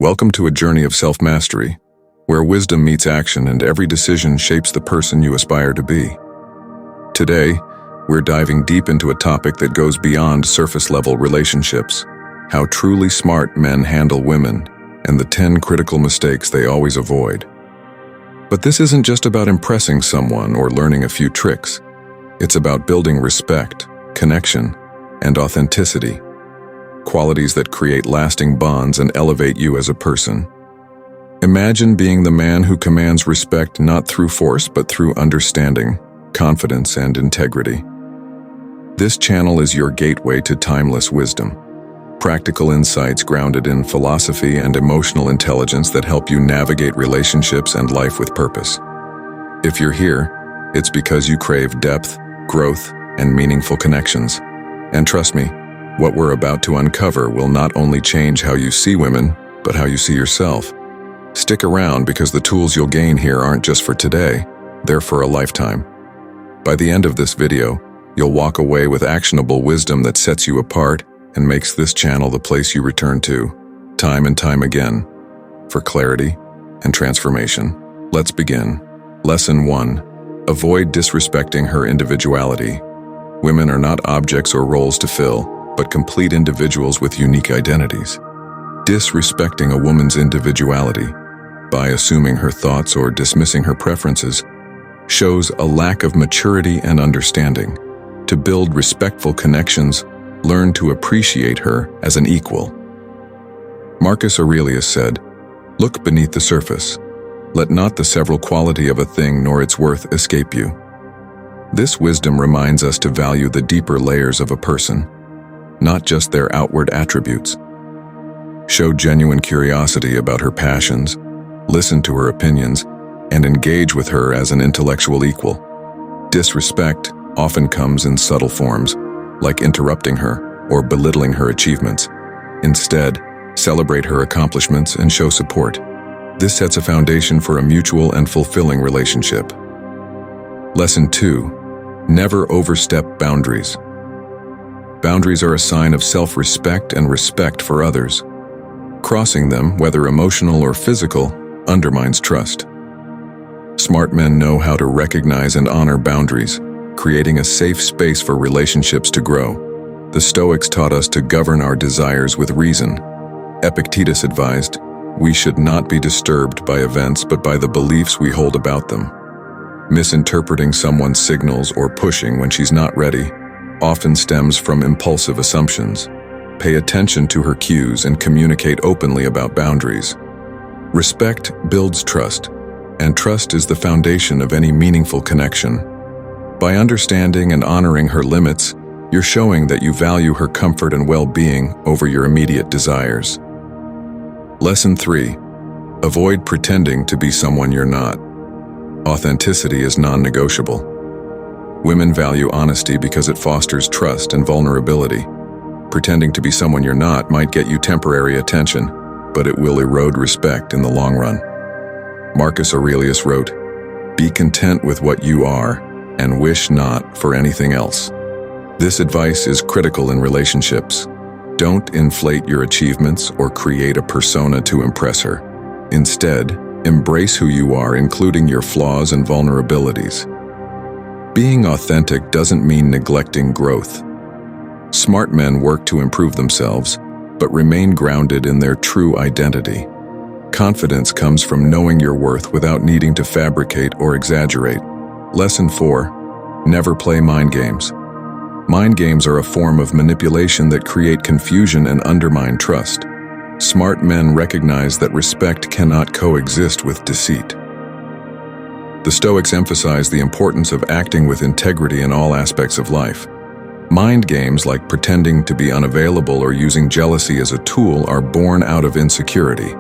Welcome to a journey of self-mastery, where wisdom meets action and every decision shapes the person you aspire to be. Today, we're diving deep into a topic that goes beyond surface-level relationships, how truly smart men handle women, and the 10 critical mistakes they always avoid. But this isn't just about impressing someone or learning a few tricks. It's about building respect, connection, and authenticity, qualities that create lasting bonds and elevate you as a person. Imagine being the man who commands respect not through force but through understanding, confidence, and integrity. This channel is your gateway to timeless wisdom, practical insights grounded in philosophy and emotional intelligence that help you navigate relationships and life with purpose. If you're here, it's because you crave depth, growth, and meaningful connections. And trust me, what we're about to uncover will not only change how you see women, but how you see yourself. Stick around because the tools you'll gain here aren't just for today, they're for a lifetime. By the end of this video, you'll walk away with actionable wisdom that sets you apart and makes this channel the place you return to, time and time again, for clarity and transformation. Let's begin. Lesson 1. Avoid disrespecting her individuality. Women are not objects or roles to fill, but complete individuals with unique identities. Disrespecting a woman's individuality, by assuming her thoughts or dismissing her preferences, shows a lack of maturity and understanding. To build respectful connections, learn to appreciate her as an equal. Marcus Aurelius said, "Look beneath the surface. Let not the several quality of a thing nor its worth escape you." This wisdom reminds us to value the deeper layers of a person, not just their outward attributes. Show genuine curiosity about her passions, listen to her opinions, and engage with her as an intellectual equal. Disrespect often comes in subtle forms, like interrupting her or belittling her achievements. Instead, celebrate her accomplishments and show support. This sets a foundation for a mutual and fulfilling relationship. Lesson 2. Never overstep boundaries. Boundaries are a sign of self-respect and respect for others. Crossing them, whether emotional or physical, undermines trust. Smart men know how to recognize and honor boundaries, creating a safe space for relationships to grow. The Stoics taught us to govern our desires with reason. Epictetus advised, "We should not be disturbed by events but by the beliefs we hold about them." Misinterpreting someone's signals or pushing when she's not ready often stems from impulsive assumptions. Pay attention to her cues and communicate openly about boundaries. Respect builds trust, and trust is the foundation of any meaningful connection. By understanding and honoring her limits, you're showing that you value her comfort and well-being over your immediate desires. Lesson 3. Avoid pretending to be someone you're not. Authenticity is non-negotiable. Women value honesty because it fosters trust and vulnerability. Pretending to be someone you're not might get you temporary attention, but it will erode respect in the long run. Marcus Aurelius wrote, "Be content with what you are, and wish not for anything else." This advice is critical in relationships. Don't inflate your achievements or create a persona to impress her. Instead, embrace who you are, including your flaws and vulnerabilities. Being authentic doesn't mean neglecting growth. Smart men work to improve themselves, but remain grounded in their true identity. Confidence comes from knowing your worth without needing to fabricate or exaggerate. Lesson 4. Never play mind games. Mind games are a form of manipulation that create confusion and undermine trust. Smart men recognize that respect cannot coexist with deceit. The Stoics emphasize the importance of acting with integrity in all aspects of life. Mind games like pretending to be unavailable or using jealousy as a tool are born out of insecurity.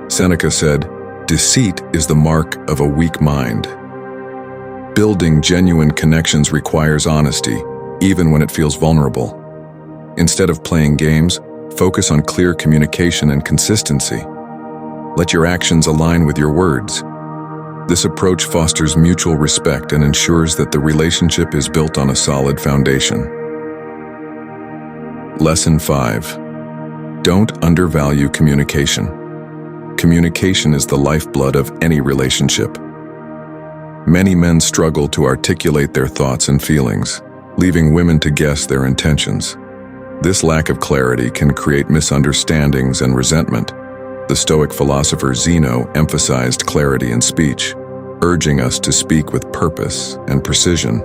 Seneca said, "Deceit is the mark of a weak mind." Building genuine connections requires honesty, even when it feels vulnerable. Instead of playing games, focus on clear communication and consistency. Let your actions align with your words. This approach fosters mutual respect and ensures that the relationship is built on a solid foundation. Lesson 5. Don't undervalue communication. Communication is the lifeblood of any relationship. Many men struggle to articulate their thoughts and feelings, leaving women to guess their intentions. This lack of clarity can create misunderstandings and resentment. The Stoic philosopher Zeno emphasized clarity in speech, urging us to speak with purpose and precision.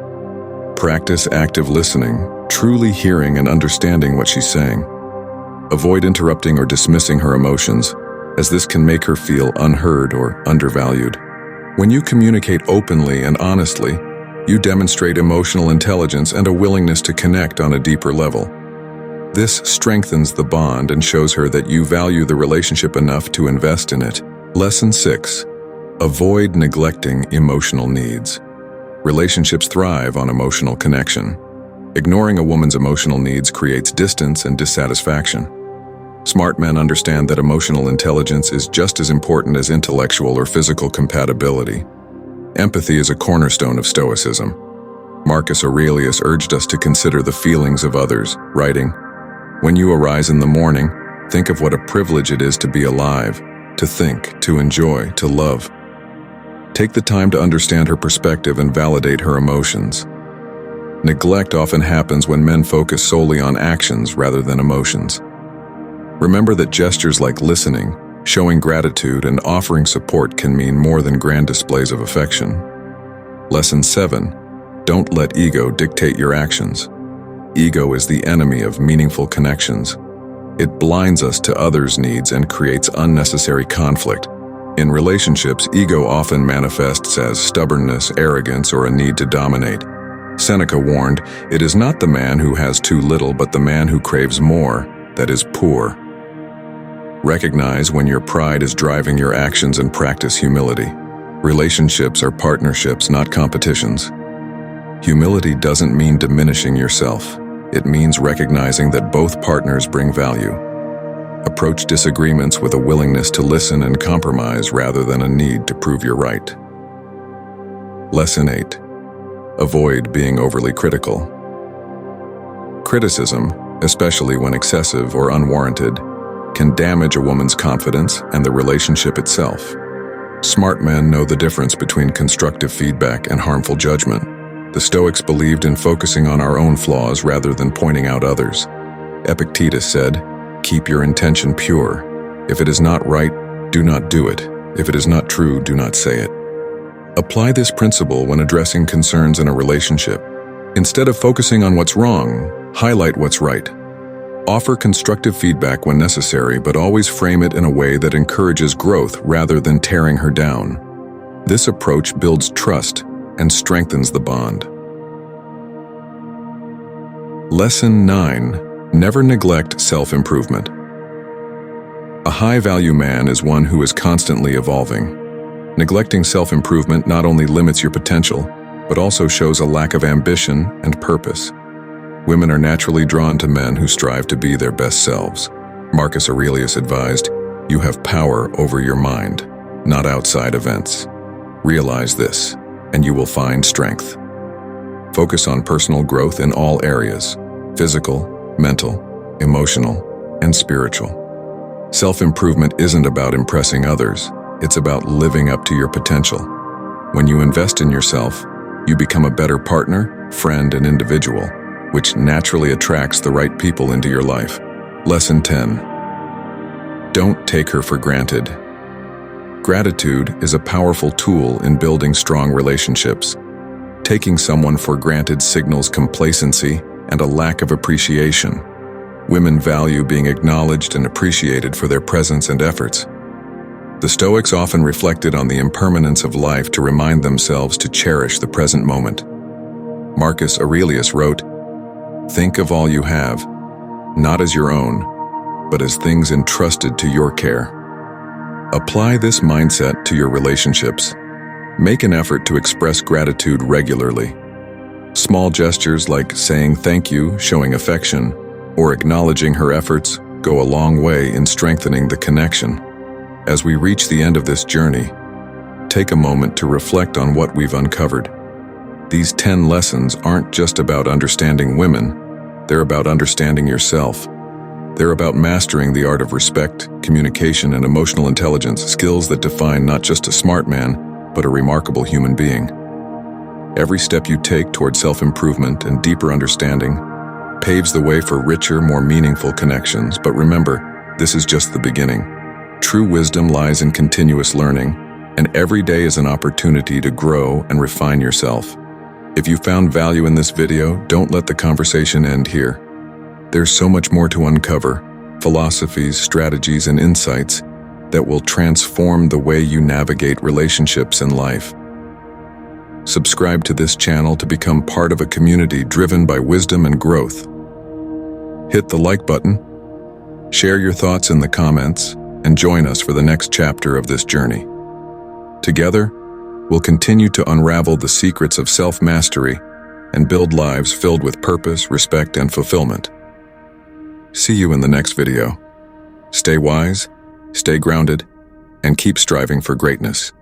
Practice active listening, truly hearing and understanding what she's saying. Avoid interrupting or dismissing her emotions, as this can make her feel unheard or undervalued. When you communicate openly and honestly, you demonstrate emotional intelligence and a willingness to connect on a deeper level. This strengthens the bond and shows her that you value the relationship enough to invest in it. Lesson 6. Avoid neglecting emotional needs. Relationships thrive on emotional connection. Ignoring a woman's emotional needs creates distance and dissatisfaction. Smart men understand that emotional intelligence is just as important as intellectual or physical compatibility. Empathy is a cornerstone of Stoicism. Marcus Aurelius urged us to consider the feelings of others, writing, "When you arise in the morning, think of what a privilege it is to be alive, to think, to enjoy, to love." Take the time to understand her perspective and validate her emotions. Neglect often happens when men focus solely on actions rather than emotions. Remember that gestures like listening, showing gratitude, and offering support can mean more than grand displays of affection. Lesson 7. Don't let ego dictate your actions. Ego is the enemy of meaningful connections. It blinds us to others' needs and creates unnecessary conflict. In relationships, ego often manifests as stubbornness, arrogance, or a need to dominate. Seneca warned, "It is not the man who has too little, but the man who craves more, that is poor." Recognize when your pride is driving your actions and practice humility. Relationships are partnerships, not competitions. Humility doesn't mean diminishing yourself. It means recognizing that both partners bring value. Approach disagreements with a willingness to listen and compromise rather than a need to prove you're right. Lesson 8. Avoid being overly critical. Criticism, especially when excessive or unwarranted, can damage a woman's confidence and the relationship itself. Smart men know the difference between constructive feedback and harmful judgment. The Stoics believed in focusing on our own flaws rather than pointing out others. Epictetus said, "Keep your intention pure. If it is not right, do not do it. If it is not true, do not say it." Apply this principle when addressing concerns in a relationship. Instead of focusing on what's wrong, highlight what's right. Offer constructive feedback when necessary, but always frame it in a way that encourages growth rather than tearing her down. This approach builds trust and strengthens the bond. Lesson 9. Never neglect self-improvement. A high-value man is one who is constantly evolving. Neglecting self-improvement not only limits your potential, but also shows a lack of ambition and purpose. Women are naturally drawn to men who strive to be their best selves. Marcus Aurelius advised, "You have power over your mind, not outside events." Realize this, and you will find strength. Focus on personal growth in all areas: physical, mental, emotional, and spiritual. Self-improvement isn't about impressing others, it's about living up to your potential. When you invest in yourself, you become a better partner, friend, and individual, which naturally attracts the right people into your life. Lesson 10. Don't take her for granted. Gratitude is a powerful tool in building strong relationships. Taking someone for granted signals complacency and a lack of appreciation. Women value being acknowledged and appreciated for their presence and efforts. The Stoics often reflected on the impermanence of life to remind themselves to cherish the present moment. Marcus Aurelius wrote, "Think of all you have, not as your own, but as things entrusted to your care." Apply this mindset to your relationships. Make an effort to express gratitude regularly. Small gestures like saying thank you, showing affection, or acknowledging her efforts go a long way in strengthening the connection. As we reach the end of this journey, take a moment to reflect on what we've uncovered. These 10 lessons aren't just about understanding women, they're about understanding yourself. They're about mastering the art of respect, communication, and emotional intelligence, skills that define not just a smart man, but a remarkable human being. Every step you take toward self-improvement and deeper understanding paves the way for richer, more meaningful connections. But remember, this is just the beginning. True wisdom lies in continuous learning, and every day is an opportunity to grow and refine yourself. If you found value in this video, don't let the conversation end here. There's so much more to uncover, philosophies, strategies, and insights that will transform the way you navigate relationships and life. Subscribe to this channel to become part of a community driven by wisdom and growth. Hit the like button, share your thoughts in the comments, and join us for the next chapter of this journey. Together, we'll continue to unravel the secrets of self-mastery and build lives filled with purpose, respect, and fulfillment. See you in the next video. Stay wise, stay grounded, and keep striving for greatness.